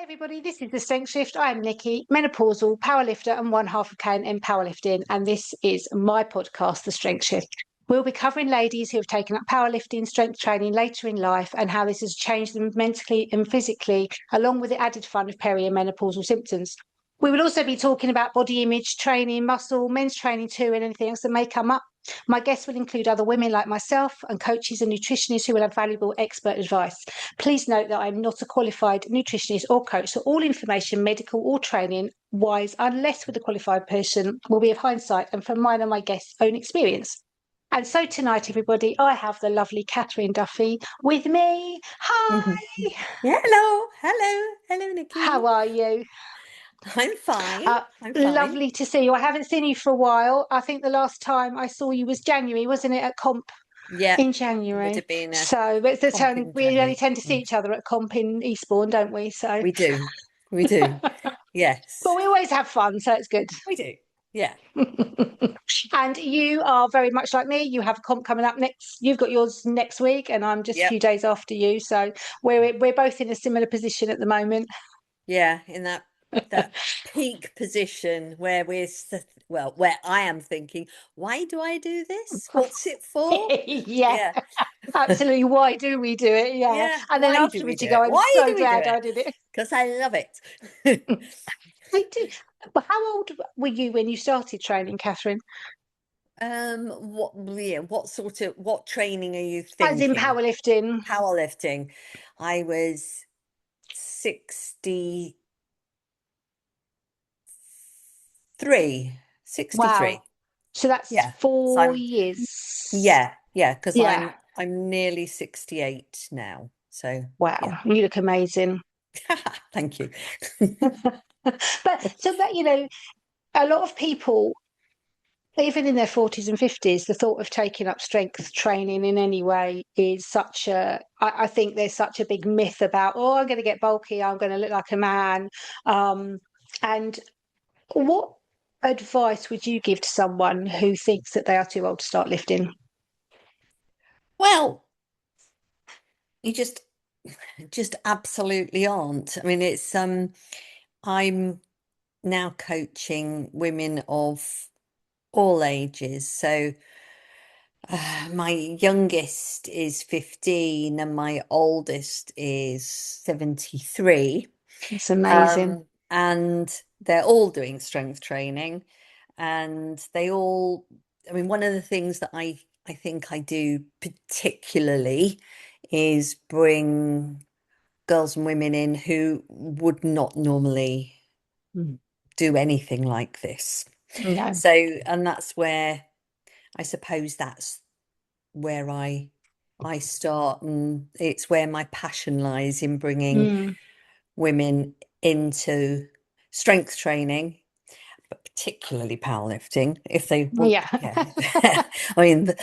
Hi everybody, this is the Strength Shift. I'm Nikki, menopausal powerlifter and one half of K&M Powerlifting, and this is my podcast, The Strength Shift. We'll be covering ladies who have taken up powerlifting, strength training later in life, and how this has changed them mentally and physically, along with the added fun of peri and menopausal symptoms. We will also be talking about body image, training, muscle, men's training too, and anything else that may come up. My guests will include other women like myself and coaches and nutritionists who will have valuable expert advice. Please note that I'm not a qualified nutritionist or coach, so all information, medical or training wise, unless with a qualified person, will be of hindsight and from mine and my guests' own experience. And so tonight, everybody, I have the lovely Catherine Duffy with me. Hi! Yeah, hello, Nikki. How are you? I'm fine. Lovely to see you. I haven't seen you for a while. I think the last time I saw you was January, wasn't it, at comp Yeah, in would January? have been a So it's the comp turn. in We only January. tend to see each other at comp in Eastbourne, don't we? So We do. Yes, but we always have fun, so it's good. we do. Yeah. And you are very much like me. You have a comp coming up next. You've got yours next week, and I'm just a Yep. few days after you. So we're both in a similar position at the moment. Yeah, in that peak position where where I am thinking, why do I do this? What's it for? Yeah, Yeah. absolutely. Why do we do it? Yeah. Yeah, And then why do we afterwards do you go, it? I'm Why so do we do glad it? I did it. Because I love it. I do. But how old were you when you started training, Catherine? What training are you As in thinking? powerlifting. Powerlifting. I was 63. Wow. 63. So that's Yeah. So 4 years. because Yeah. I'm nearly 68 now. So yeah. Wow. You look amazing. Thank you. But a lot of people, even in their 40s and 50s, the thought of taking up strength training in any way is I think there's such a big myth about, oh, I'm going to get bulky, I'm going to look like a man. And what advice would you give to someone who thinks that they are too old to start lifting? Well, you just absolutely aren't. I mean, I'm now coaching women of all ages. So my youngest is 15 and my oldest is 73. It's amazing. And they're all doing strength training, and I mean, one of the things that I think I do particularly is bring girls and women in who would not normally do anything like this. No. So, and that's where I suppose that's where I start, and it's where my passion lies in bringing Mm. women into strength training, but particularly powerlifting, if they want. Yeah. Yeah. I mean,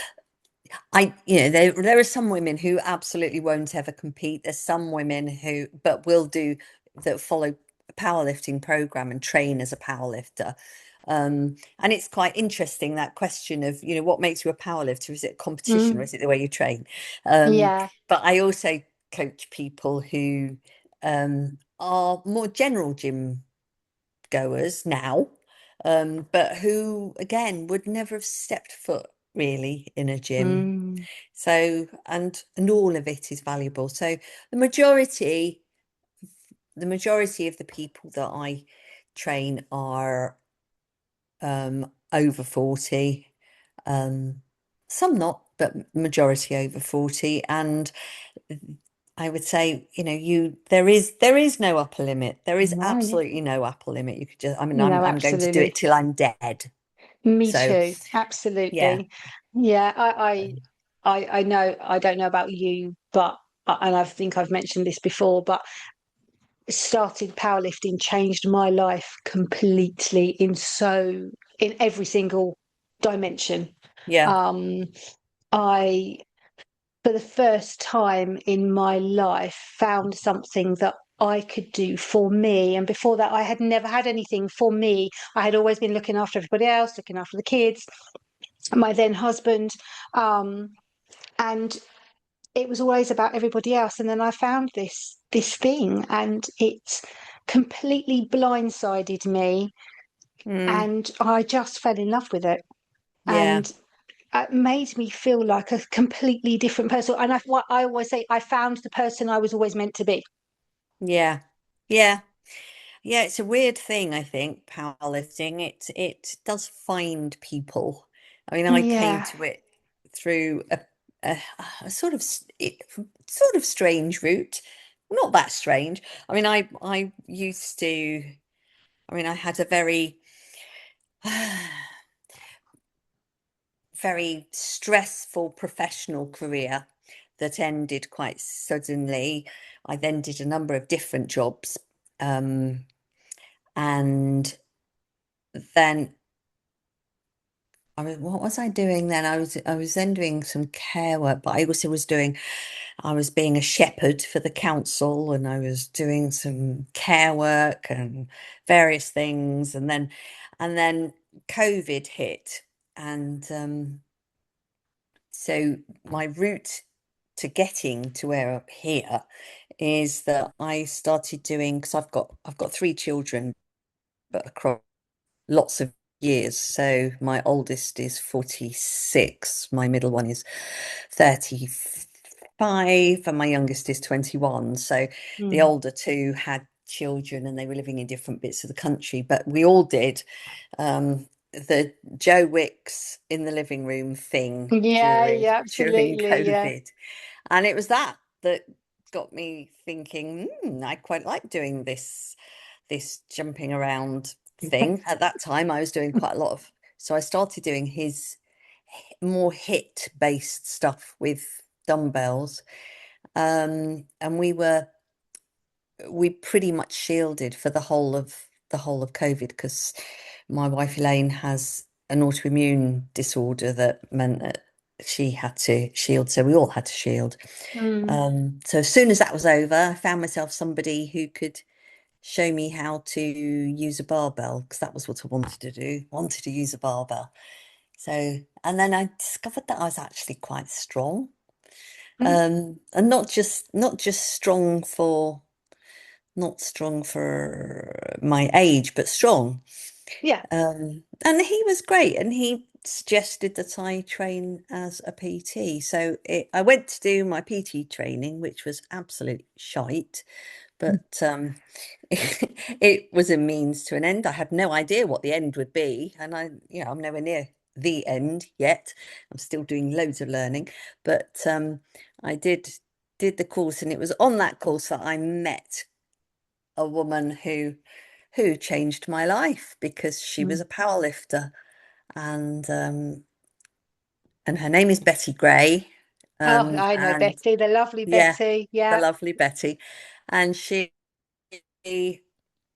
there are some women who absolutely won't ever compete. There's some women who, but will do that, follow a powerlifting program and train as a powerlifter. And it's quite interesting, that question of, what makes you a powerlifter? Is it competition or Mm. is it the way you train? Yeah. But I also coach people who are more general gym goers now, but who again would never have stepped foot really in a gym. Mm. So, and all of it is valuable. So the majority of the people that I train are over 40, some not, but majority over 40. And I would say, there is no upper limit. There is No, yeah. absolutely no upper limit. You could just, I mean, No, I'm going to do absolutely. it till I'm dead. Me So too. yeah. Absolutely. Yeah, I know, I don't know about you, but and I think I've mentioned this before, but started powerlifting changed my life completely in every single dimension. Yeah. Um, I for the first time in my life found something that I could do for me. And before that, I had never had anything for me. I had always been looking after everybody else, looking after the kids, my then husband. And it was always about everybody else. And then I found this thing, and completely blindsided me, Mm, and I just fell in love with it. yeah. And it made me feel like a completely different person. And what I always say, I found the person I was always meant to be. Yeah. Yeah. Yeah, it's a weird thing, I think, powerlifting. It does find people. I mean, I came Yeah. to it through a, a sort of strange route. Not that strange. I mean, I used to, I mean, I had a very very stressful professional career that ended quite suddenly. I then did a number of different jobs. And then I mean, what was I doing then? I was then doing some care work, but I also I was being a shepherd for the council, and I was doing some care work and various things, and then COVID hit, and so my route to getting to where I'm here is that I started doing, because I've got three children, but across lots of years. So my oldest is 46, my middle one is 35, and my youngest is 21. So the Mm. older two had children and they were living in different bits of the country, but we all did the Joe Wicks in the living room thing Yeah, yeah, during absolutely. Yeah. COVID. And it was that that got me thinking, I quite like doing this jumping around thing. At that time, I was doing quite a lot of, so I started doing his more hit based stuff with dumbbells. And we pretty much shielded for the whole of COVID, because my wife Elaine has an autoimmune disorder that meant that she had to shield, so we all had to shield. Mm. So as soon as that was over, I found myself somebody who could show me how to use a barbell, because that was what I wanted to do, wanted to use a barbell. So, and then I discovered that I was actually quite strong. Mm. And not just strong for not strong for my age, but strong. Yeah. And he was great, and he suggested that I train as a PT. So I went to do my PT training, which was absolute shite, but it was a means to an end. I had no idea what the end would be, and I'm nowhere near the end yet. I'm still doing loads of learning, but I did the course, and it was on that course that I met a woman who changed my life, because she was Mm. a power lifter, and her name is Betty Gray. Oh, I know And Betty, the lovely yeah, Betty. the Yeah. lovely Betty. And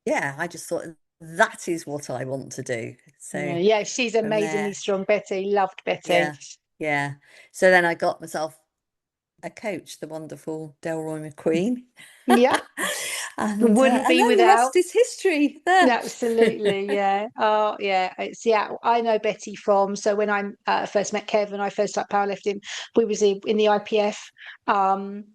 yeah, I just thought that is what I want to do. Yeah, So yeah, she's from amazingly there, strong, Betty. Loved Betty. yeah, yeah. So then I got myself a coach, the wonderful Delroy McQueen. Yeah, wouldn't And be then the without. rest is history there. Absolutely, yeah. Oh, yeah. It's yeah. I know Betty from, so when I first met Kevin, I first started powerlifting. We was in the IPF, um,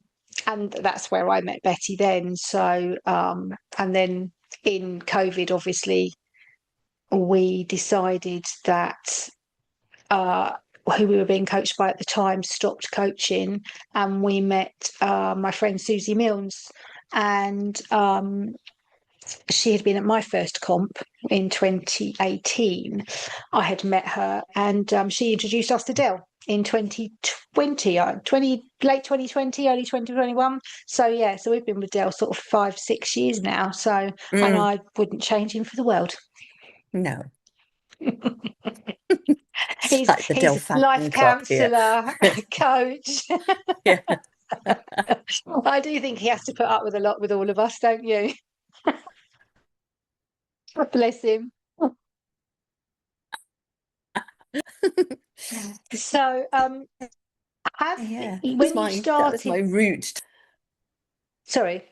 and that's where I met Betty then. So, and then in COVID, obviously, we decided that uh, who we were being coached by at the time stopped coaching, and we met my friend Susie Milnes, and she had been at my first comp in 2018. I had met her, and she introduced us to Dell in 2020, 20 late 2020, early 2021. So yeah, so we've been with Dell sort of 5, 6 years now. So, and Mm, I wouldn't change him for the world. no, He's like the Del he's fan life club here. counsellor, coach. Yeah. I do think he has to put up with a lot with all of us, don't you? Bless him. So, have Yeah, when you that was started, my route. sorry,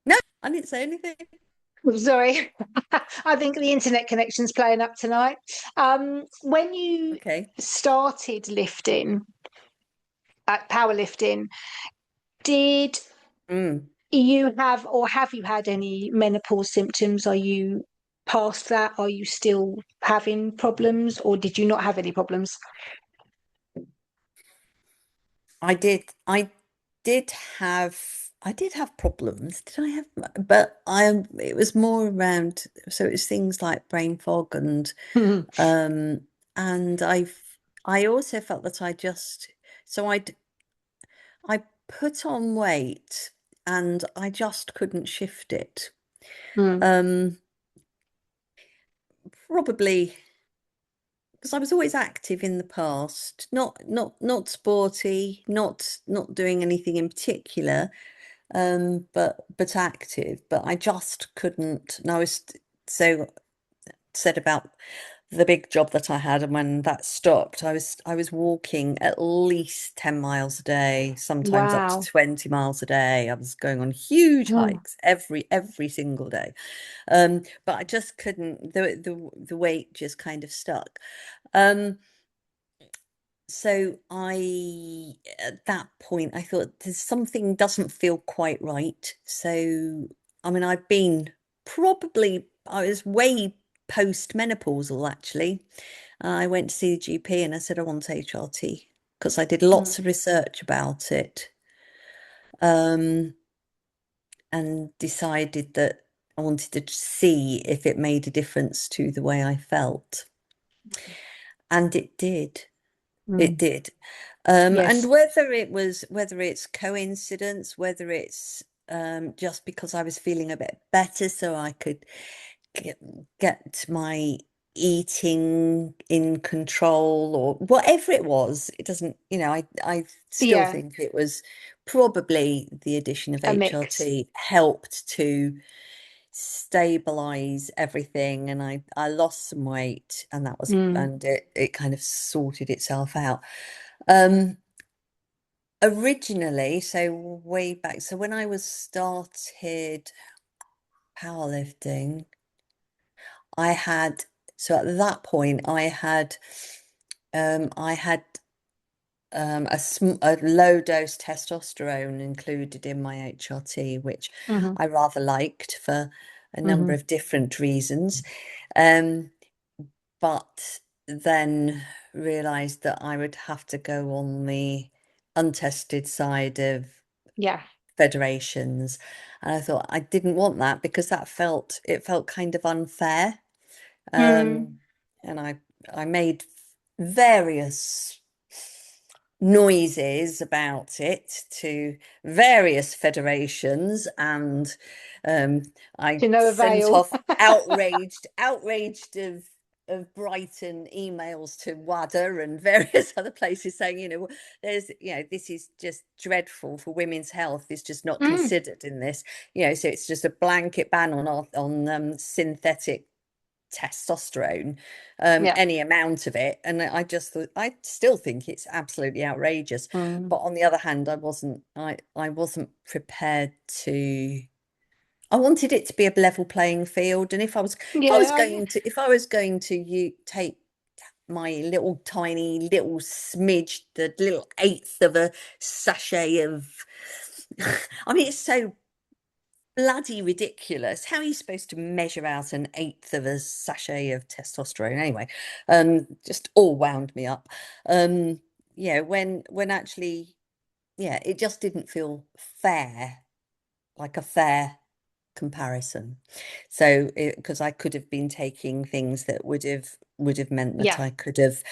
No, I didn't say anything. sorry, I think the internet connection's playing up tonight. When you Okay. started lifting, powerlifting, did Mm. You have, or have you had any menopause symptoms? Are you past that? Are you still having problems, or did you not have any problems? I did. Did have. I did have problems. Did I have? But I. It was more around. So it was things like brain fog Mhm. um, and I also felt that I just. So I put on weight, and I just couldn't shift it. Mm, Um, Probably because I was always active in the past, not sporty, not doing anything in particular, but active. But I just couldn't. And I was so said about the big job that I had, and when that stopped, I was walking at least 10 miles a day, sometimes up to wow. 20 miles a day. I was going on huge Mm, hikes every single day. But I just couldn't, the weight just kind of stuck. Um, so at that point, I thought there's something doesn't feel quite right. So, I mean, I was way post-menopausal actually. I went to see the GP and I said I want HRT because I did mm, lots of research about it, um, and decided that I wanted to see if it made a difference to the way I felt. And it did. It mm. did. And Yes. whether it's coincidence, whether it's just because I was feeling a bit better, so I could get, get my eating in control or whatever it was, it doesn't, I still Yeah. think it was probably the addition of A mix. HRT helped to stabilize everything, and I lost some weight, and Mm, it kind of sorted itself out. Um, Originally, so way back, so when I was started powerlifting, I had so at that point I had a low dose testosterone included in my HRT, which hmm I rather liked for a number hmm of different reasons. Um, but then realized that I would have to go on the untested side of Yeah. federations. And I thought I didn't want that because it felt kind of unfair. Mm. Um, and I made various noises about it to various federations, and I To no sent avail. off outraged of Brighton emails to WADA and various other places saying, this is just dreadful for women's health. It's just not Mm. considered in this, so it's just a blanket ban on synthetic testosterone, Yeah. any amount of it. And I just thought, I still think it's absolutely outrageous. Mm. But on the other hand, I wasn't prepared to. I wanted it to be a level playing field, and Yeah. if I was going to take my little tiny little smidge, the little eighth of a sachet of, I mean, it's so bloody ridiculous. How are you supposed to measure out an eighth of a sachet of testosterone anyway? Just all wound me up. When actually, it just didn't feel fair, like a fair comparison. So, because I could have been taking things that would have meant that Yeah. I could have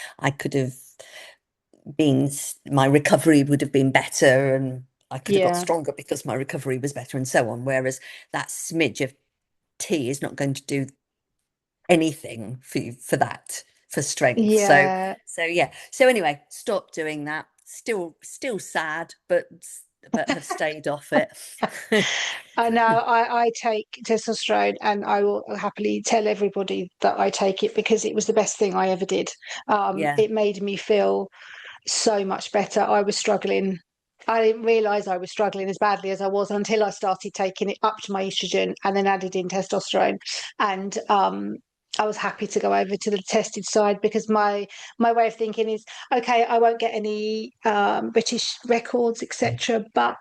my recovery would have been better, and I could have got Yeah. stronger because my recovery was better, and so on. Whereas that smidge of tea is not going to do anything for that, for strength. So Yeah. so yeah. So anyway, stop doing that. Still sad, but have stayed off it. I know I take testosterone and I will happily tell everybody that I take it because it was the best thing I ever did. Yeah, It made me feel so much better. I was struggling. I didn't realize I was struggling as badly as I was until I started taking it up to my estrogen and then added in testosterone. And I was happy to go over to the tested side because my way of thinking is okay, I won't get any British records, etc. But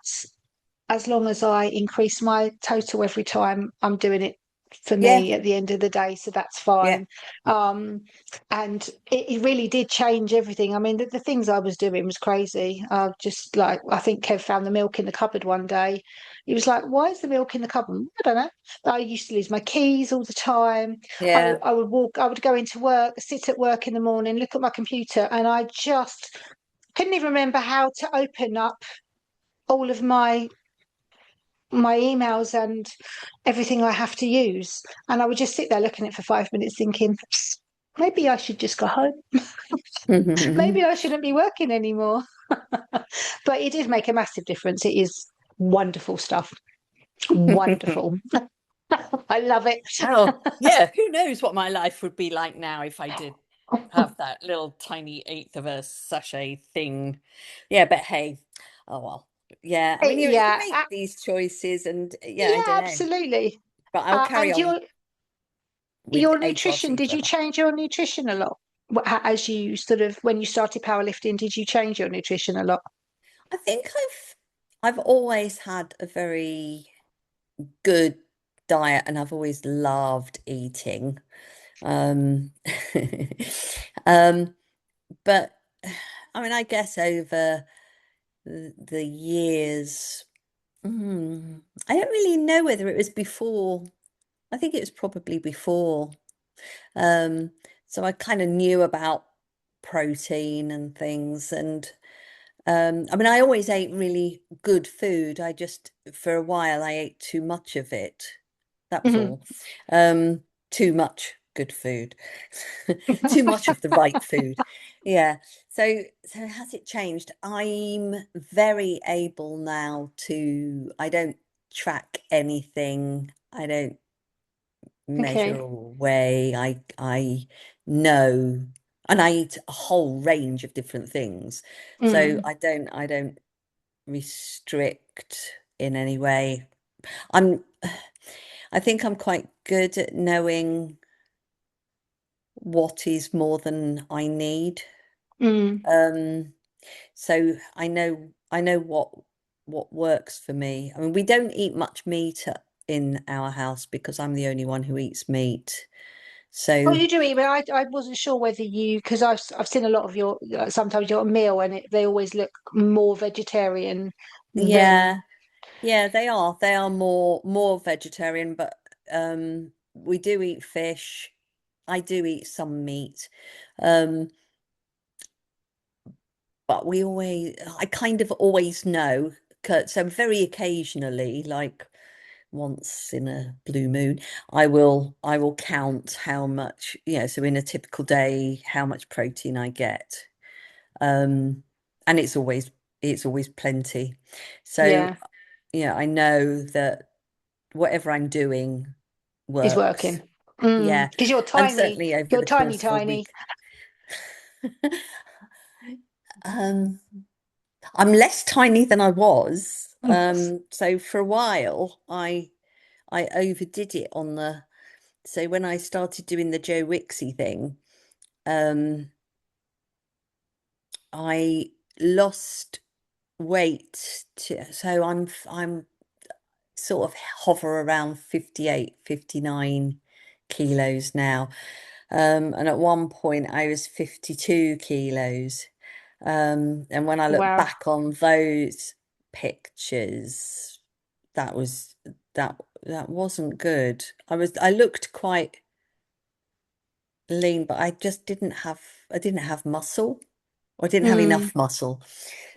as long as I increase my total every time I'm doing it for Yeah, me at the end of the day, so that's yeah, fine. Um, and it really did change everything. I mean, the things I was doing was crazy. Just like, I think Kev found the milk in the cupboard one day. He was like, "Why is the milk in the cupboard?" I don't know. I used to lose my keys all the time. yeah. I would walk, I would go into work, sit at work in the morning, look at my computer, and I just couldn't even remember how to open up all of my emails and everything I have to use. And I would just sit there looking at it for 5 minutes thinking, maybe I should just go home. Maybe I shouldn't be working anymore. But it did make a massive difference. It is wonderful stuff. Wonderful. I love it. Oh, yeah. Who knows what my life would be like now if I did have that little tiny eighth of a sachet thing. Yeah, but hey, oh well. Yeah, I mean, you Yeah, make these choices, and yeah, I don't yeah, know, absolutely. but I'll carry And on with your nutrition, HRT did you forever. change your nutrition a lot? As you sort of, when you started powerlifting, did you change your nutrition a lot? I think I've always had a very good diet, and I've always loved eating. Um, um, but I mean, I guess over the years, I don't really know whether it was before. I think it was probably before. Um, so I kind of knew about protein and things, and I mean, I always ate really good food. I just, for a while, I ate too much of it. That was Mhm. all. Um, Too much good food, too much of the right food. Yeah. So has it changed? I'm very able now to, I don't track anything. I don't measure Okay. or weigh. I know, and I eat a whole range of different things. So Mm, I don't restrict in any way. I'm I think I'm quite good at knowing what is more than I need. mm. Um, so I know what works for me. I mean, we don't eat much meat in our house because I'm the only one who eats meat. Oh, So you do eat, but I wasn't sure whether you, because I've seen a lot of your, sometimes your meal and they always look more vegetarian than. yeah, yeah, they are more vegetarian, but we do eat fish. I do eat some meat. Um, but I kind of always know, so very occasionally, like once in a blue moon, I will count how much, so in a typical day, how much protein I get. Um, and it's always plenty. So, Yeah, yeah, I know that whatever I'm doing is works. working. Yeah. Because And certainly over you're the tiny, course of a tiny. week. Um, I'm less tiny than I was. So for a while, I overdid it on so when I started doing the Joe Wixie thing, um, I lost weight so I'm sort of hover around 58, 59 kilos now. And at one point I was 52 kilos. And when I look Wow. back on those pictures, that was that wasn't good. I looked quite lean, but I didn't have muscle, or I didn't have Mm, enough muscle.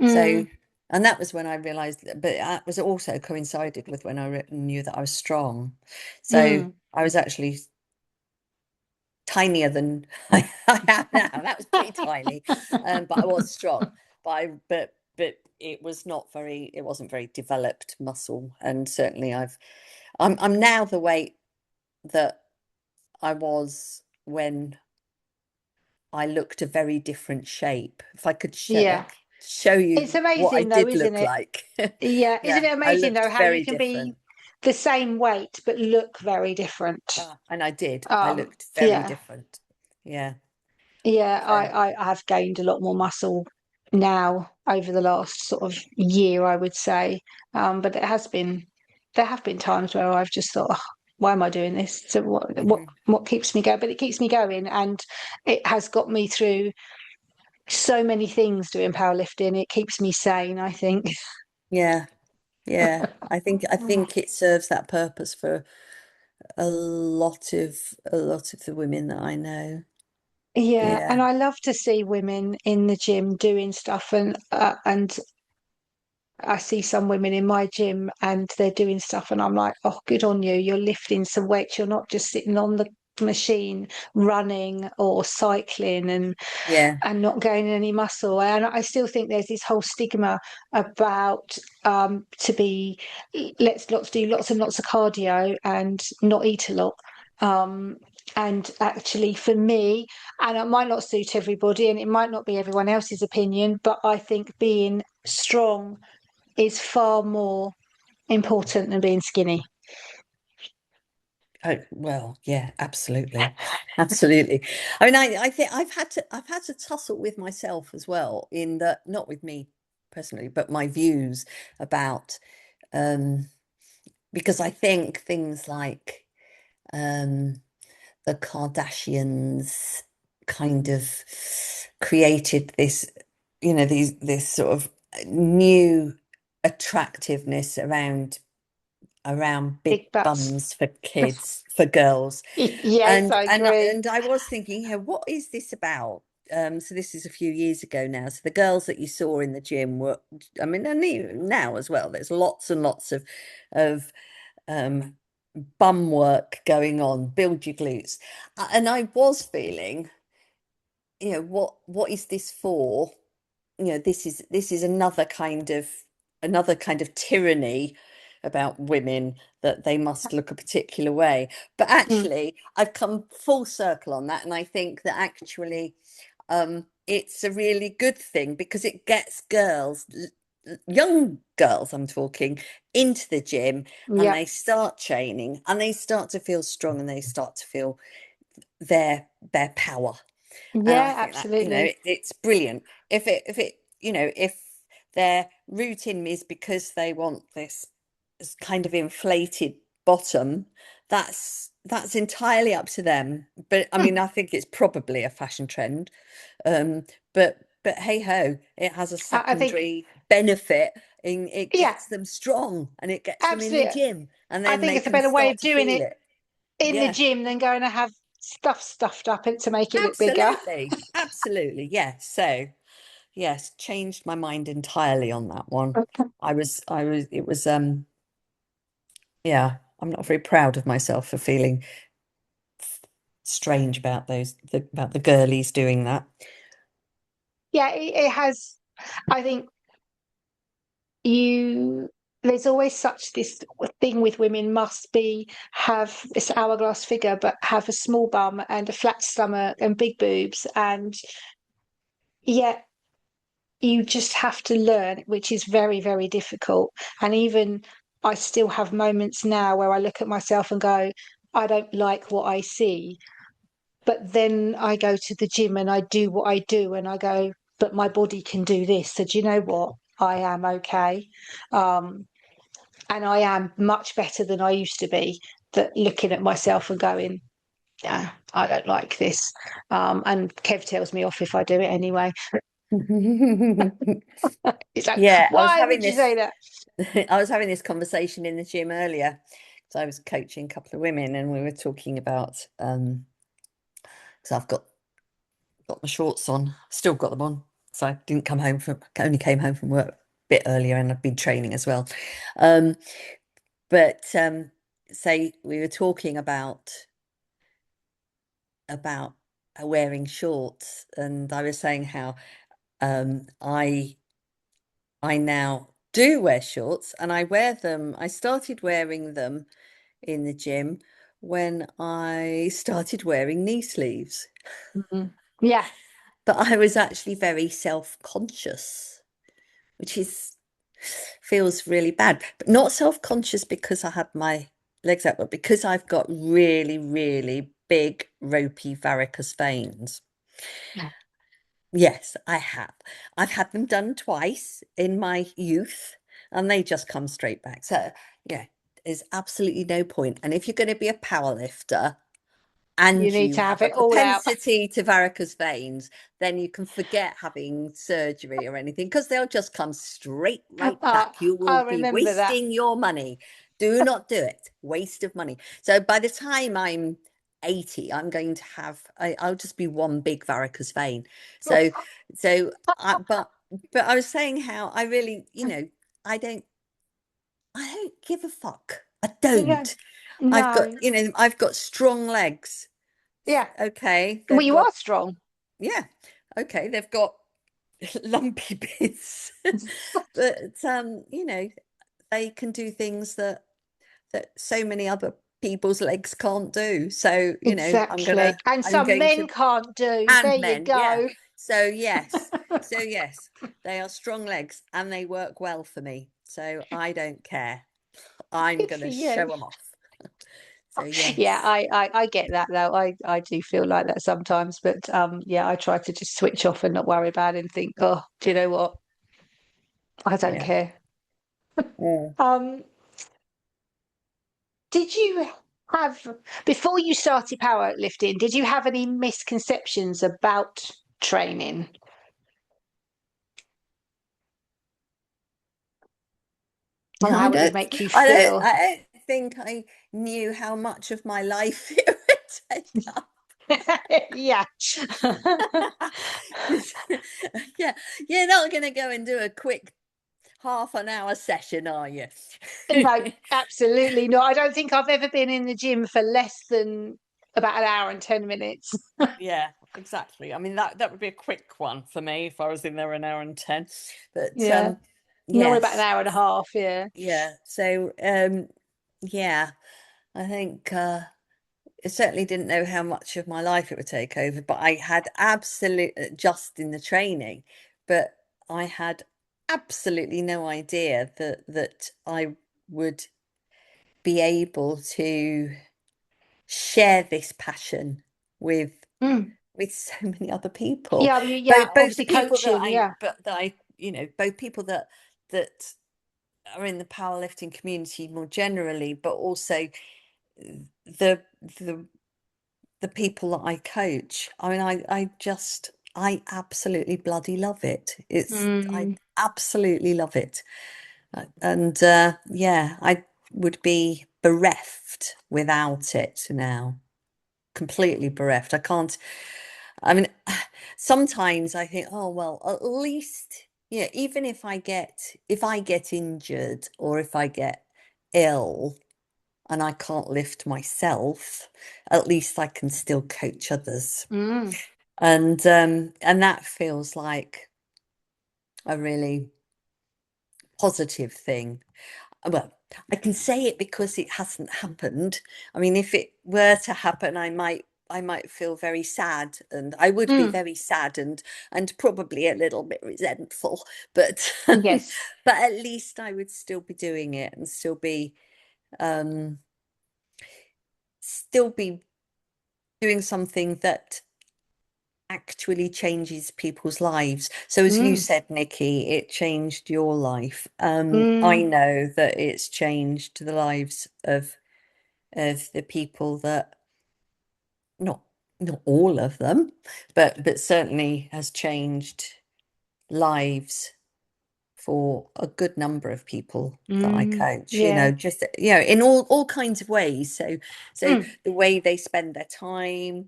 So, mm, and that was when I realized but that was also coincided with when I knew that I was strong. So mm. I was actually tinier than I am now. That was pretty tiny, but I was strong. But it wasn't very developed muscle, and certainly I'm now the weight that I was when I looked a very different shape. If I could Yeah. show It's you what I amazing though, did isn't look it? like. Yeah. Isn't Yeah, it I amazing though looked how you very can be different. the same weight but look very different? And I did. I looked very Yeah. different. Yeah. Yeah, So I have gained a lot more muscle now. over the last sort of year, I would say. But there have been times where I've just thought, oh, why am I doing this? So what keeps me going? But it keeps me going, and it has got me through so many things doing powerlifting. It keeps me sane, I think. Yeah, yeah. I think it serves that purpose for a lot of the women that I know. Yeah, Yeah, and I love to see women in the gym doing stuff, and I see some women in my gym and they're doing stuff, and I'm like, oh, good on you. You're lifting some weights. You're not just sitting on the machine running or cycling yeah, and not gaining any muscle. And I still think there's this whole stigma about to be let's lots do lots and lots of cardio and not eat a lot. Um, and actually, for me, and it might not suit everybody, and it might not be everyone else's opinion, but I think being strong is far more important than being skinny. oh, well, yeah, absolutely, absolutely. I mean, I think I've had to tussle with myself as well, in that, not with me personally, but my views about, um because I think things like, um the Kardashians kind of created this, this sort of new attractiveness around big Big butts. bums for kids, for girls. Yes, And I and agree. and I was thinking, what is this about? So this is a few years ago now. So the girls that you saw in the gym were, I mean, and even now as well, there's lots and lots of um bum work going on, build your glutes. And I was feeling, what is this for? This is another kind of tyranny about women, that they must look a particular way. But Mm, actually, I've come full circle on that, and I think that actually, it's a really good thing, because it gets young girls, I'm talking, into the gym, and yeah, they start training, and they start to feel strong, and they start to feel their power. And I yeah, think that, absolutely. it's brilliant. If their routine is because they want this kind of inflated bottom, that's entirely up to them. But I mean, Mm, I think it's probably a fashion trend. But hey ho, it has a I think, secondary benefit, in it yeah, gets them strong, and it gets them in the absolutely. gym, and I then think they it's a can better way of start to doing feel it it. in the Yeah. gym than going to have stuff stuffed up and to make it look bigger. Absolutely, absolutely. Yes. So, yes, changed my mind entirely on that one. It was, yeah, I'm not very proud of myself for feeling strange about about the girlies doing that. Yeah, it has. I think you there's always such this thing with women must be have this hourglass figure but have a small bum and a flat stomach and big boobs, and yet you just have to learn, which is very, very difficult. And even I still have moments now where I look at myself and go, I don't like what I see. But then I go to the gym and I do what I do, and I go, but my body can do this. So do you know what? I am okay. Um, and I am much better than I used to be. That looking at myself and going, yeah, I don't like this. And Kev tells me off if I do it anyway. It's like, Yeah, why would you say that? I was having this conversation in the gym earlier. So I was coaching a couple of women, and we were talking about, because I've got my shorts on, still got them on. So I didn't come home from only came home from work a bit earlier, and I've been training as well. Um, but say we were talking about wearing shorts, and I was saying how, I now do wear shorts, and I wear them. I started wearing them in the gym when I started wearing knee sleeves. Mhm. Yeah, But I was actually very self-conscious, which is feels really bad. But not self-conscious because I had my legs out, but because I've got really, really big, ropey varicose veins. Yes, I have. I've had them done twice in my youth, and they just come straight back. So, yeah, there's absolutely no point. And if you're going to be a power lifter, You and need you to have have a it all out. propensity to varicose veins, then you can forget having surgery or anything because they'll just come straight right Uh, back. You will I be remember that. wasting your money. Do not do it. Waste of money. So by the time I'm 80, I'm going to have, I'll just be one big varicose vein. So, so, but I was saying how I really, I don't, I don't give a fuck. I Yeah. don't. I've got, No. I've got strong legs. Yeah. Okay, Well, they've you are got, strong. yeah, okay, they've got lumpy bits, but they can do things that so many other people's legs can't do. So, Exactly. And I'm some going men to, can't do. and There you men, yeah. go. So yes, they are strong legs and they work well for me. So I don't care. I'm Good going for to you. show them off. So Yeah, yes, I get that though. I do feel like that sometimes, but yeah, I try to just switch off and not worry about it and think, oh, do you know what? I don't yeah. care. Mm. Um, did you have before you started powerlifting, did you have any misconceptions about training and No, how it would make you feel? I don't think I knew how much of my life it would take up. Yeah. 'Cause, yeah, you're not going to go and do a quick half an hour session, are you? No, absolutely not. I don't think I've ever been in the gym for less than about an hour and 10 minutes. Yeah, exactly. I mean that would be a quick one for me if I was in there an hour and 10. But Yeah. Normally about an yes, hour and a half. Yeah. yeah. So yeah, I think I certainly didn't know how much of my life it would take over, but I had absolute just in the training, but I had absolutely no idea that I would be able to share this passion with Mm. with so many other people. Yeah. I mean, yeah. Both the Obviously, people coaching. Yeah. that I, both people that are in the powerlifting community more generally, but also the the the people that I coach. I mean, I absolutely bloody love it. I Mm. absolutely love it. And yeah, I would be bereft without it now, completely bereft. I can't, I mean, sometimes I think, oh, well, at least, even if I get injured or if I get ill, and I can't lift myself, at least I can still coach others. Mm. And that feels like a really positive thing. Well, I can say it because it hasn't happened. I mean, if it were to happen, I might feel very sad, and I would be Mm. very sad and probably a little bit resentful, but Yes. but at least I would still be doing it and um still be doing something that actually changes people's lives. So as you Mm. said, Nikki, it changed your life. I Mm. know that it's changed the lives of the people that not not all of them, but certainly has changed lives for a good number of people that I Mm. coach, Yeah. just in all kinds of ways. So Mm. the way they spend their time,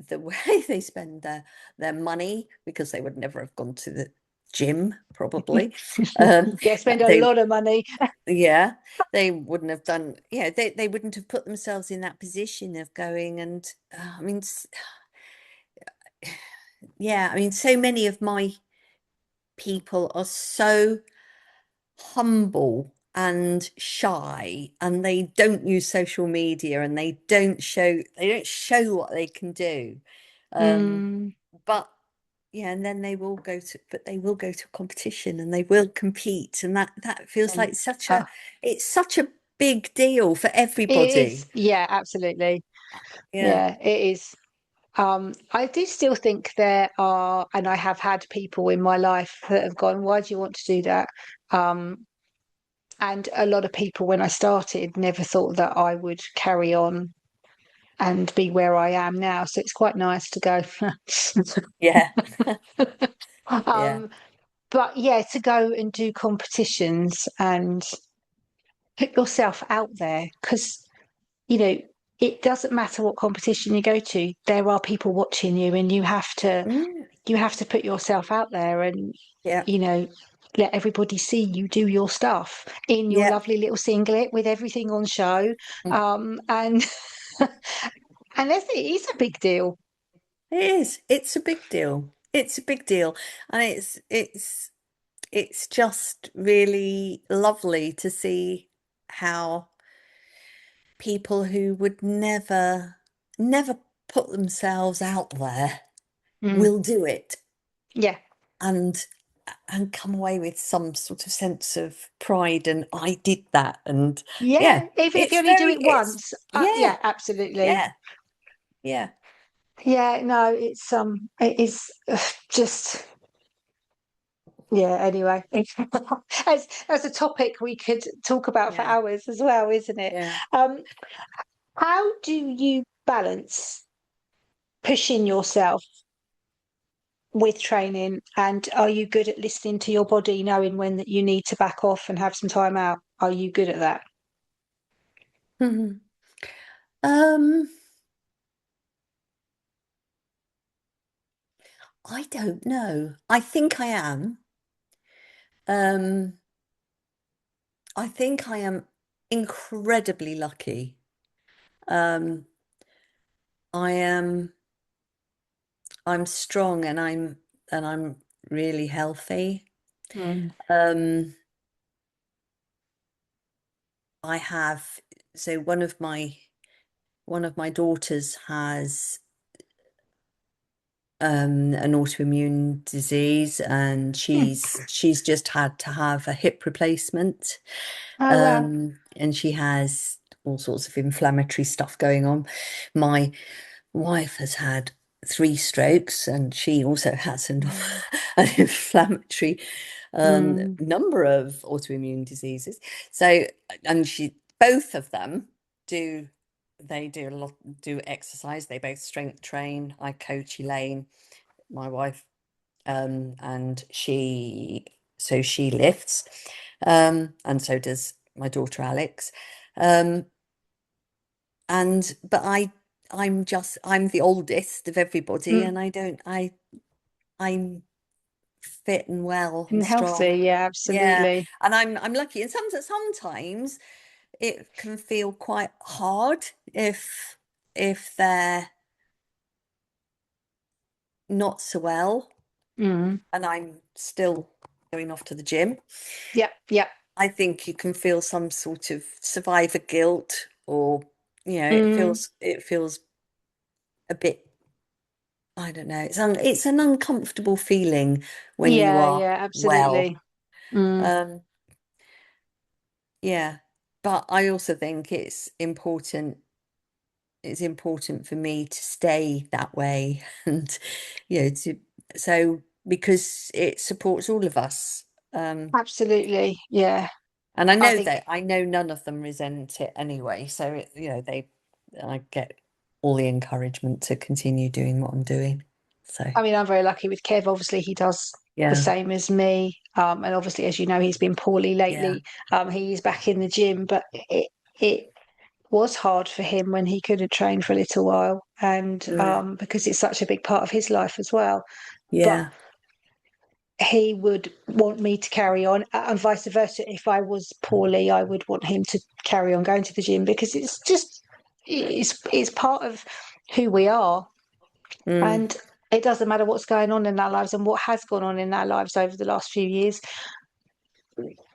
the way they spend their money, because they would never have gone to the gym probably. um Yeah. Spend a they lot of money. yeah, they wouldn't have done, they wouldn't have put themselves in that position of going and I mean yeah, I mean so many of my people are so humble and shy, and they don't use social media, and they don't show what they can do. um Mm. but yeah, and then they will go to a competition and they will compete, and that feels And like it's such a big deal for it everybody. is. Yeah. Absolutely. Yeah. Yeah. It is. I do still think there are, and I have had people in my life that have gone, why do you want to do that? And a lot of people, when I started, never thought that I would carry on and be where I am now. So it's quite nice to go. Yeah. Yeah. um, but yeah, to go and do competitions and put yourself out there, because you know it doesn't matter what competition you go to. There are people watching you, and Mm, you have to put yourself out there and yeah. you know let everybody see you do your stuff in your Yeah. lovely little singlet with everything on show. Mm. And and it is a big deal. It is. It's a big deal. It's a big deal. And it's just really lovely to see how people who would never put themselves out there Mm. will do it Yeah, and and come away with some sort of sense of pride and I did that. And yeah, yeah, even if you it's only do very it it's once. yeah, Yeah, absolutely. yeah, yeah, Yeah, no, it is just yeah, anyway. As a topic we could talk about for yeah, hours as well, isn't it? yeah. um how do you balance pushing yourself with training, and are you good at listening to your body, knowing when that you need to back off and have some time out? Are you good at that? Mhm. Um, I don't know. I think I am. Um, I think I am incredibly lucky. Um, I am I'm strong and I'm really healthy. Mm. Um, I have so one of my daughters has an autoimmune disease and Hmm. she's just had to have a hip replacement. Oh wow. And she has all sorts of inflammatory stuff going on. My wife has had 3 strokes and she also has Mm. an inflammatory Mm. number of autoimmune diseases. So, and she, both of them do, they do a lot, do exercise. They both strength train. I coach Elaine, my wife, and so she lifts, and so does my daughter Alex. Um, and but I'm the oldest of everybody, Mm. and I'm fit and well and And strong. healthy, yeah, Yeah, absolutely. and I'm lucky. And sometimes it can feel quite hard if they're not so well, Mm. and I'm still going off to the gym. Yep, yep. I think you can feel some sort of survivor guilt, or Mm. it feels a bit, I don't know, it's an uncomfortable feeling when you Yeah, are yeah, well. absolutely. Mm. Um, yeah, but I also think it's important for me to stay that way and to so because it supports all of us. Um, Absolutely, yeah. And I think, I know none of them resent it anyway. So I get all the encouragement to continue doing what I'm doing. So I mean, I'm very lucky with Kev. Obviously, he does the yeah, same as me. And obviously, as you know, he's been poorly yeah, lately. He's back in the gym, but it was hard for him when he couldn't train for a little while, and yeah, because it's such a big part of his life as well. But yeah, he would want me to carry on, and vice versa. If I was poorly, I would want him to carry on going to the gym because it's part of who we are, mm, and it doesn't matter what's going on in our lives and what has gone on in our lives over the last few years.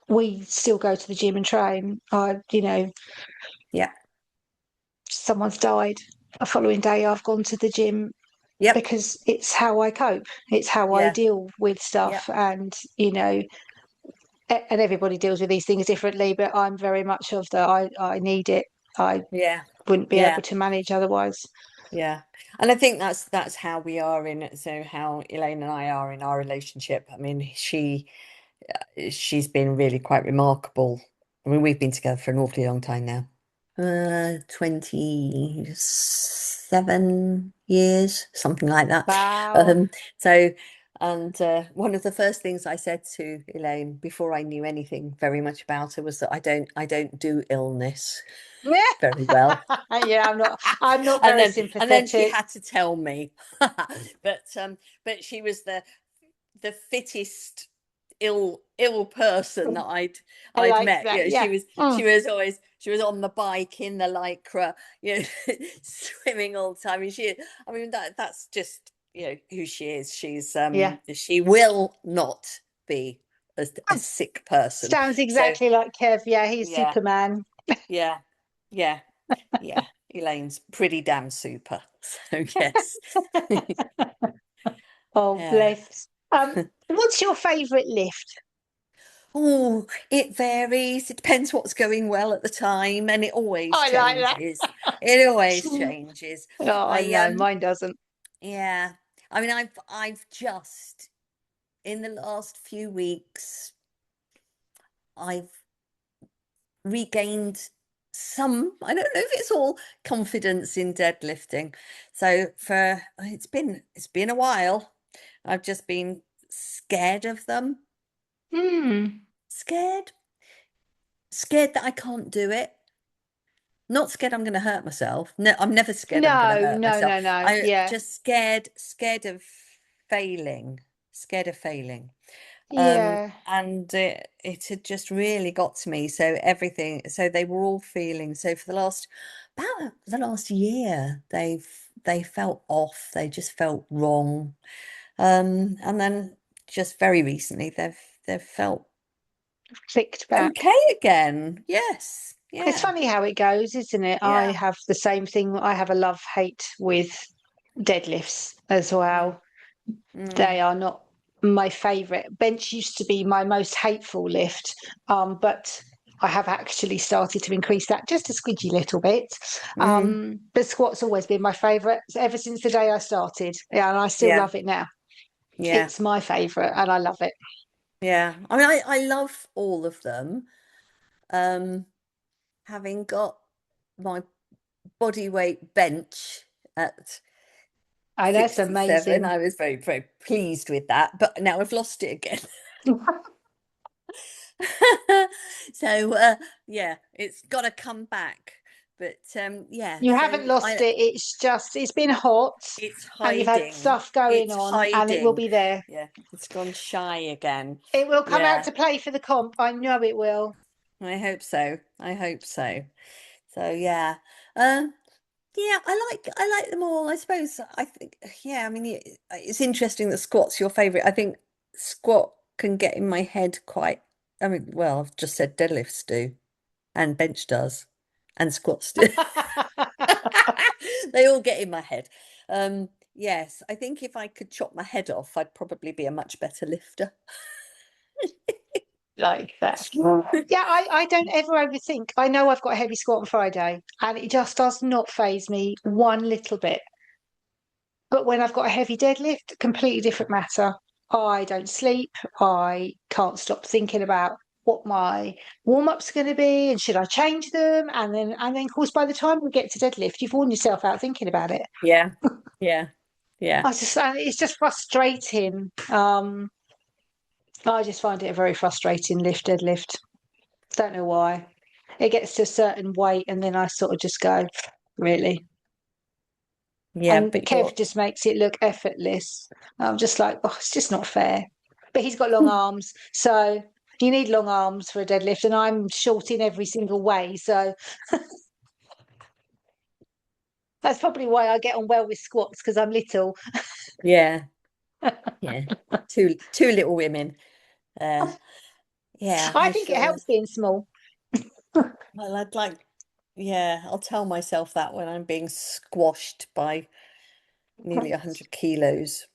We still go to the gym and train. yeah, Someone's died. The following day, I've gone to the gym yep, because it's how I cope. It's how I yeah, deal with yep, stuff, and and everybody deals with these things differently. But I'm very much of the I need it. I yeah, wouldn't be yeah, able to manage otherwise. Yeah. And I think that's how we are in, so how Elaine and I are in our relationship. I mean, she's been really quite remarkable. I mean, we've been together for an awfully long time now. 27 years, something like that. Wow. Um, so, and one of the first things I said to Elaine before I knew anything very much about her was that I don't do illness very well. Yeah, I'm not and very then she sympathetic. had to tell me. But she was the fittest ill person that I I'd like met. that. She Yeah. was Mm. she was always she was on the bike in the lycra, swimming all the time. And I mean, that's just, who she is. Yeah. She will not be a sick person. Sounds So exactly like Kev. Yeah, he's yeah, Superman. yeah, yeah, yeah. Elaine's pretty damn super. So yes. Oh, Yeah. bless. What's your favourite lift? Oh, it varies. It depends what's going well at the time, and it always I like that. changes. It always changes. Oh, I no, mine doesn't. Yeah. I mean, I've just in the last few weeks, I've regained some, I don't know if it's all confidence in deadlifting. So it's been a while. I've just been scared of them. Hmm. Scared. Scared that I can't do it. Not scared I'm going to hurt myself. No, I'm never scared I'm going to No, hurt no, myself. no, no. I Yeah. just scared of failing. Scared of failing. Yeah. And it had just really got to me. So they were all feeling. So for about the last year, they felt off. They just felt wrong. And then just very recently, they've felt Clicked back. okay again. Yes. It's Yeah. funny how it goes, isn't it? I Yeah. have the same thing. I have a love-hate with deadlifts as Mm, well. mm, They are not my favourite. Bench used to be my most hateful lift, but I have actually started to increase that just a squidgy little bit. mm. But squat's always been my favourite ever since the day I started. Yeah, and I still Yeah. love it now. Yeah. It's my favourite and I love it. Yeah. I mean, I love all of them. Um, Having got my body weight bench at Oh, that's 67, amazing. I was very, very pleased with that. But now I've lost it again. So yeah, it's got to come back. But yeah, You so haven't lost I it. It's been hot it's and you've had hiding. stuff going It's on and it will hiding. be there. Yeah, it's gone shy again. It will come out Yeah, to play for the comp. I know it will. I hope so. I hope so. So yeah. Um Yeah, I like them all. I suppose I think, yeah, I mean, it's interesting that squat's your favorite. I think squat can get in my head quite. I mean, well, I've just said deadlifts do, and bench does, and squats do. They all get in my head. Yes, I think if I could chop my head off, I'd probably be a much better lifter. Like that. Yeah, I don't ever overthink. I know I've got a heavy squat on Friday and it just does not phase me one little bit. But when I've got a heavy deadlift, completely different matter. I don't sleep. I can't stop thinking about what my warm-up's going to be and should I change them? And then of course by the time we get to deadlift, you've worn yourself out thinking about it. Yeah, yeah, yeah, It's just frustrating. I just find it a very frustrating deadlift. Don't know why. It gets to a certain weight and then I sort of just go, really? yeah. And But Kev you're, just makes it look effortless. I'm just like, oh, it's just not fair. But he's got long arms, so you need long arms for a deadlift, and I'm short in every single way. So that's probably why I get on well with squats because I'm little. yeah, yeah. Two little women. Uh, yeah, I I think it feel. helps being small. Well, yeah, I'll tell myself that when I'm being squashed by nearly 100 kilos.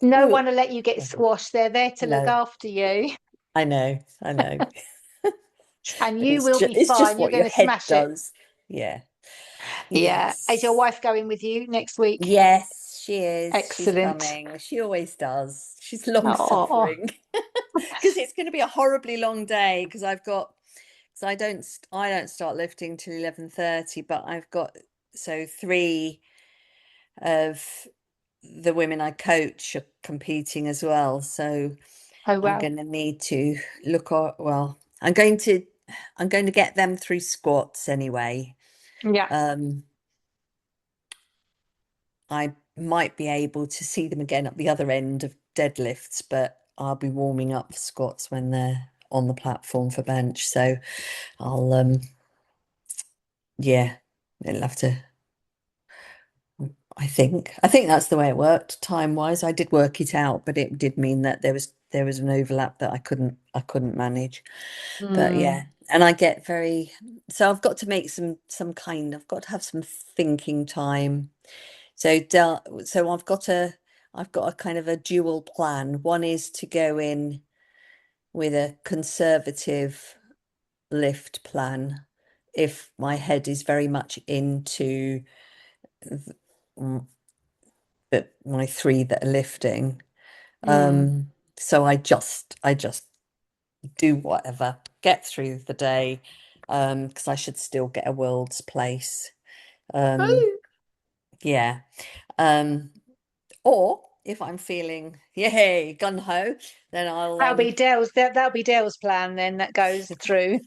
No Ugh. one will let you get squashed. They're there to look No, after you, I know. and But you will be it's just fine. You're what going your to head smash it. does. Yeah, Yeah. Is your Yes. wife going with you next week? Yes, she is. She's Excellent. coming. She always does. She's long Oh, suffering because it's going to be a horribly long day because because I don't start lifting till 11:30, but I've got so three of the women I coach are competing as well. So oh I'm well. going to need to well, I'm going to get them through squats anyway. Yeah. Um, I might be able to see them again at the other end of deadlifts, but I'll be warming up for squats when they're on the platform for bench. So I'll yeah, they'll have to I think that's the way it worked time wise. I did work it out, but it did mean that there was an overlap that I couldn't manage. But Mm. yeah, and I get very so I've got to make I've got to have some thinking time. So I've got a kind of a dual plan. One is to go in with a conservative lift plan if my head is very much into mm, my three that are lifting. Mm. So I just do whatever, get through the day, because I should still get a world's place. Um, Ooh, yeah. Um, or if I'm feeling yay, gun ho, then I'll that'll be Dale's plan then that goes through.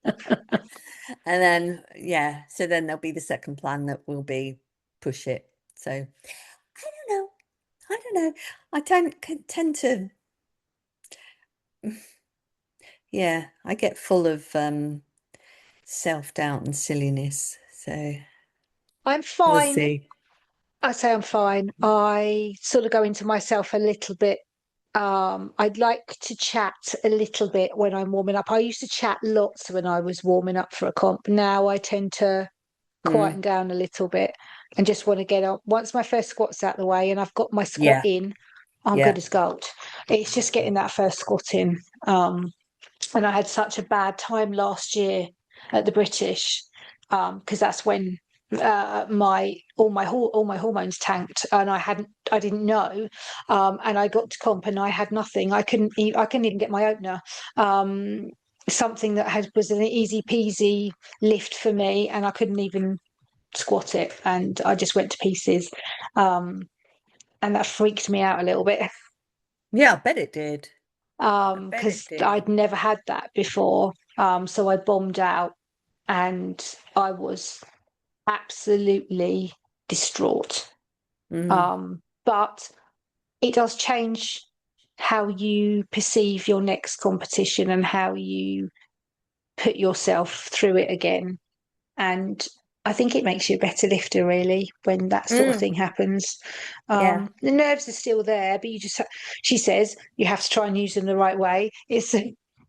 and then yeah, so then there'll be the second plan that will be push it. So I don't know. I don't know. I don't tend to yeah, I get full of self-doubt and silliness. So I'm we'll fine. see. I say I'm fine. I sort of go into myself a little bit. I'd like to chat a little bit when I'm warming up. I used to chat lots when I was warming up for a comp. Now I tend to quieten Mm, down a little bit and just want to get up. Once my first squat's out the way and I've got my squat yeah, in, I'm good yeah. as gold. It's just getting that first squat in. And I had such a bad time last year at the British because that's when my all my hormones tanked and I didn't know and I got to comp and I had nothing. I couldn't even get my opener. Something that was an easy peasy lift for me and I couldn't even squat it and I just went to pieces. Um, and that freaked me out a little bit Yeah, I bet it did. I bet it because did. I'd never had that before. So I bombed out and I was absolutely distraught. Mm, But it does change how you perceive your next competition and how you put yourself through it again. And I think it makes you a better lifter, really, when that sort of mm, thing happens. yeah, The nerves are still there, but she says, you have to try and use them the right way. It's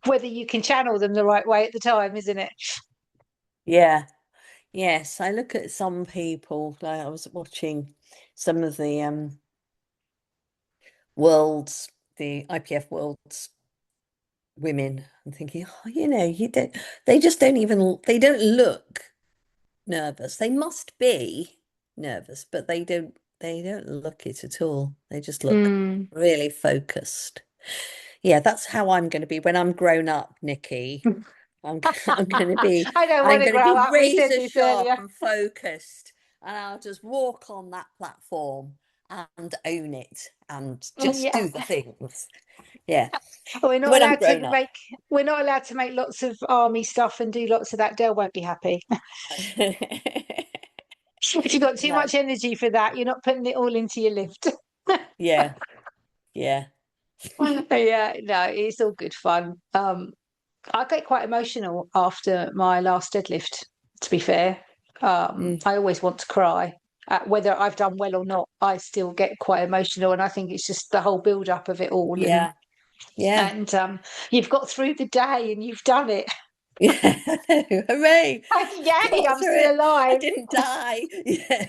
whether you can channel them the right way at the time, isn't it? yeah, yes. I look at some people, like I was watching some of the worlds, the IPF worlds women and thinking, oh, you know, you don't, they just don't even, they don't look nervous. They must be nervous, but they don't look it at all. They just look Mm. really focused. Yeah, that's how I'm going to be when I'm grown up, Nikki. I'm I'm going to be I don't I'm want to going to grow be up. We said razor this sharp earlier. and focused, and I'll just walk on that platform and own it and just Yeah. do the things. Yeah, We're not when I'm allowed to grown up. make we're not allowed to make lots of army stuff and do lots of that. Dale won't be happy. If you've got too No. much energy for that, you're not putting it all into your lift. Yeah, yeah. Yeah, no, it's all good fun. I get quite emotional after my last deadlift, to be fair. Mm, I always want to cry. Whether I've done well or not, I still get quite emotional, and I think it's just the whole build up of it all. yeah, yeah. And you've got through the day, and you've done it. Yeah, I know. Hooray! Yay! Got I'm through still it. I alive. didn't die. Yeah.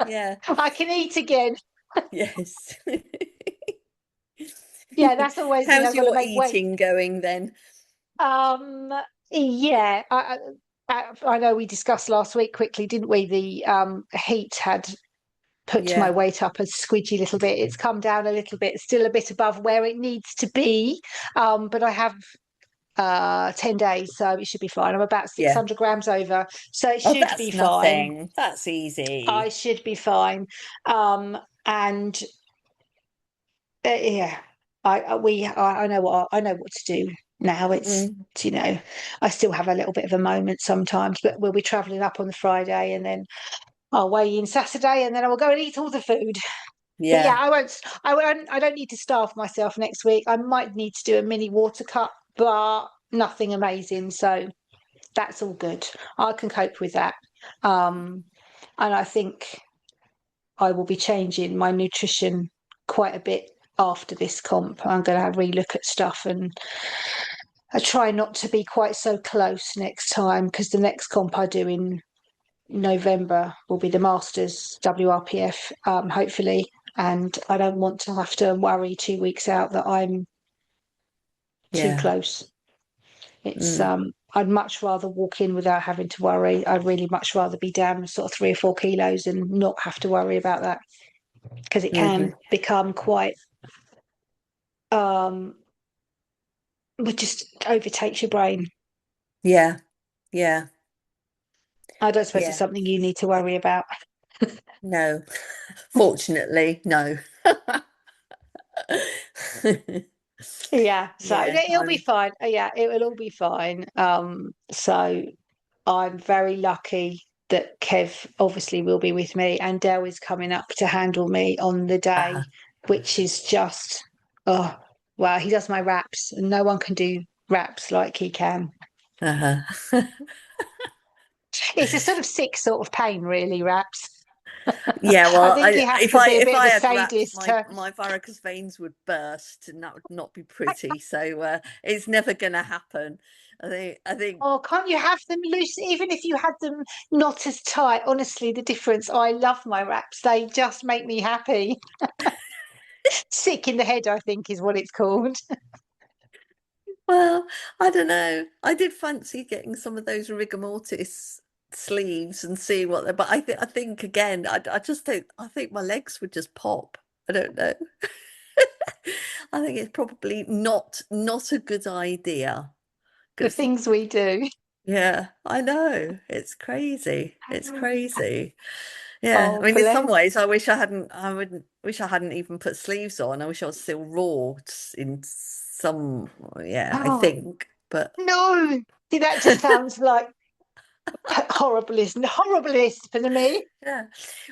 Yeah. I can eat again. Yes. Yeah, that's always me. How's I've got to your make weight. eating going then? Um, yeah, I know we discussed last week quickly, didn't we? The heat had put my Yeah. weight up a squidgy little bit. It's come down a little bit, still a bit above where it needs to be. But I have 10 days, so it should be fine. I'm about Yeah. 600 grams over, so it Oh, should be that's fine. nothing. That's I easy. should be fine. And yeah, I know I know what to do now. Mm, You know, I still have a little bit of a moment sometimes, but we'll be travelling up on the Friday, and then I'll weigh in Saturday, and then I will go and eat all the food. But yeah, yeah. I don't need to starve myself next week. I might need to do a mini water cut, but nothing amazing. So that's all good. I can cope with that. Um, and I think I will be changing my nutrition quite a bit after this comp. I'm going to have a relook at stuff, and I try not to be quite so close next time, because the next comp I do in November will be the Masters WRPF, hopefully. And I don't want to have to worry 2 weeks out that I'm too Yeah. close. It's Mm, I'd much rather walk in without having to worry. I'd really much rather be down sort of 3 or 4 kilos and not have to worry about that, because it hmm. can become quite um it just overtakes your brain. Yeah. Yeah. I don't suppose it's Yeah. something you need to worry about. No. Fortunately, no. Yeah, so Yeah, it'll be fine. Yeah, it will all be fine. So I'm very lucky that Kev obviously will be with me, and Dell is coming up to handle me on the day, uh-huh, which is just, oh, well, he does my wraps, and no one can do wraps like he can. uh-huh. It's a sort of sick sort of pain, really, wraps. Yeah, I well, think he has if to I be a if bit of I a had wraps, sadist my to, my varicose veins would burst, and that would not be pretty. So it's never going to happen. I think. oh, can't you have them loose, even if you had them not as tight? Honestly, the difference, I love my wraps. They just make me happy. Sick in the head, I think, is what it's called. Well, I don't know. I did fancy getting some of those rigor mortis sleeves and see what they're. But I think again, I just don't. I think my legs would just pop. I don't know. I think it's probably not a good idea The because things we do. yeah, I know it's crazy. It's crazy. Yeah, I Oh, mean, in some bless. ways, I wish I hadn't. I wouldn't wish I hadn't even put sleeves on. I wish I was still raw in some. Yeah, I Oh, think, but. no. See, that just sounds like horriblest for me. Yeah.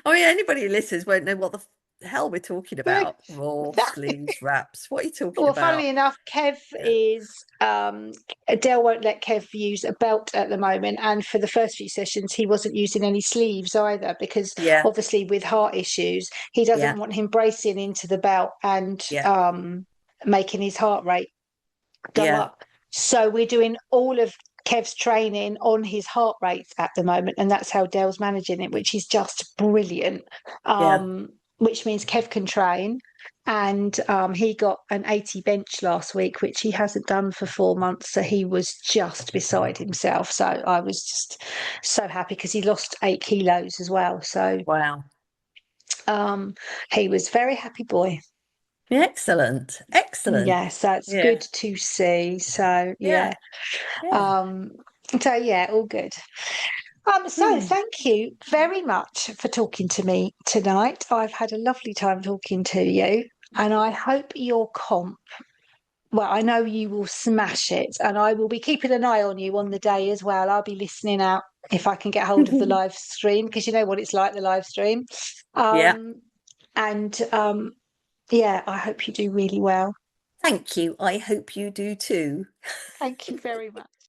I mean, anybody who listens won't know what the hell we're talking about. Raw sleeves, wraps. What are you talking Well, funnily about? enough, Kev Yeah. is Adele won't let Kev use a belt at the moment, and for the first few sessions, he wasn't using any sleeves either, because Yeah. obviously with heart issues, he Yeah. doesn't want him bracing into the belt and Yeah. making his heart rate go Yeah. up. So we're doing all of Kev's training on his heart rates at the moment, and that's how Dell's managing it, which is just brilliant. Yeah. Which means Kev can train, and he got an 80 bench last week, which he hasn't done for 4 months. So he was just beside himself. So I was just so happy, because he lost 8 kilos as well. So Wow. um, he was very happy boy. Excellent. Excellent. Yes, that's Yeah. good to see. So Yeah. yeah. Yeah. Um, so yeah, all good. So Hmm. thank you very much for talking to me tonight. I've had a lovely time talking to you, and I hope your comp, well, I know you will smash it, and I will be keeping an eye on you on the day as well. I'll be listening out if I can get hold of the live stream, because you know what it's like, the live stream. Yeah. Um, and yeah, I hope you do really well. Thank you. I hope you do too. Thank you very much.